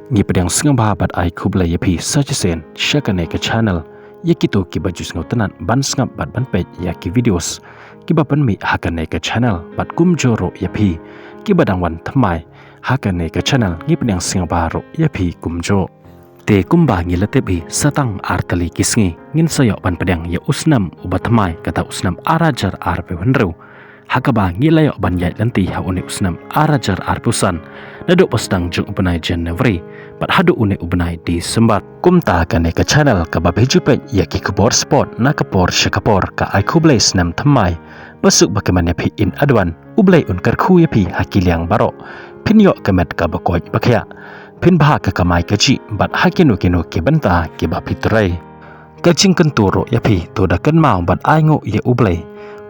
Ngi pedang sengah bahabat ai kublai yapi sajasen syakane ke channel yakitu ki baju sengau tenan ban sengap bat ban pej yaki videos ki bapan mi hakane ke channel bat kum joro yapi ki badang wan thamai hakane ke channel ngi pedang sengah baro yapi kumjo te kumba ngi latebi satang artali kisngi ngin sayok ban pedang ya usnam ubat thamai kata usnam arajar arpe wenru hakaba ngi layok ban yai lanti ha une usnam arajar arpusan naduk postang jung ubenai Januari pat hadu une ubenai di sembat kumta kane ke channel ka babe jupet yaki kebor sport na kapor syakapor ka ai kublai snam thamai basuk bagaimana pi in adwan ublai un karku yapi hakiliang baro pinyo kemet ka bakoi bakya pin bah ka kamai kaji bat hakinu kinu ke banta ke bapitrai kacing kenturo yapi to da kan mau bat aingo ya ublai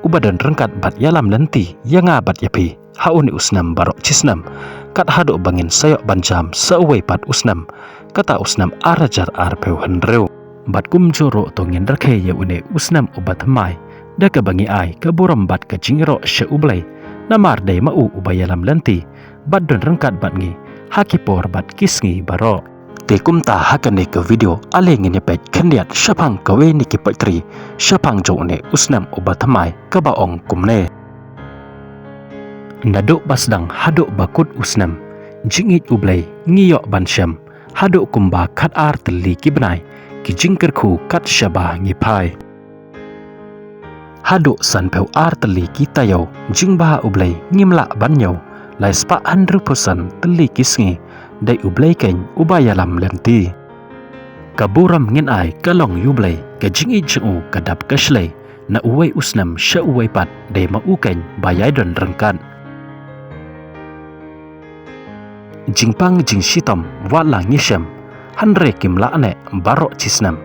ubadan rengkat bat yalam lenti yanga bat yapi hauni usnam barok cisnam kat hado bangin sayok banjam seuwai pat usnam kata usnam arajar arpeu henreu bat kumjoro tongin rakhe ya une usnam ubat mai daka bangi ai ke buram bat ke jingro she ublai namar dai mau ubayalam lenti bat don rengkat bat ngi hakipor bat kisngi baro te kumta hakane ke video ale ngine pet kendiat syapang kawe niki patri syapang jone usnam ubat mai ke baong kumne naduk basdang haduk bakut usnam jingit ublai ngiyok bansyam haduk kumba kat ar teli kibnai ki jingkerku kat syabah ngipai haduk sanpeu ar teli kitayau jingbaha ublai ngimla banyau lai spa 100% teli kisngi dai ublai ken ubayalam lenti kaburam ngin ai kalong yublai ka jingit jengu kadap kaslai na uwai usnam sya uwai pat dai ma uken bayai don rengkan jingpang jing sitom wat lang nyisham hanre kim la ane barok cisnam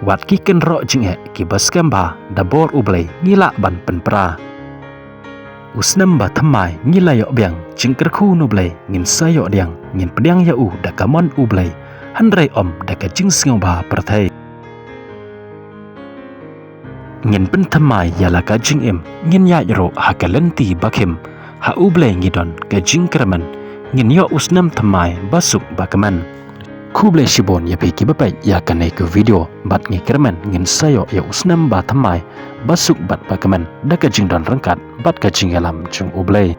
wat kiken ro jinge ki baskamba dabor ublai ngila ban penpra usnam ba thamai ngila yok biang jingkerku nublai ngin sayo diang ngin pediang ya u da kamon ublai hanre om da ka jing singau ba perthai ngin pen thamai yala ka jing em ngin ya ro hakalenti bakim ha ublai ngidon ka jing kerman ngin yo usnam thamai basuk bakaman kublai shibon ya peki bapai ya kanai ke video bat ngi kerman ngin sayo ya usnam ba thamai basuk bat bakaman da ka jing don rangkat bat ka jing alam chung ublai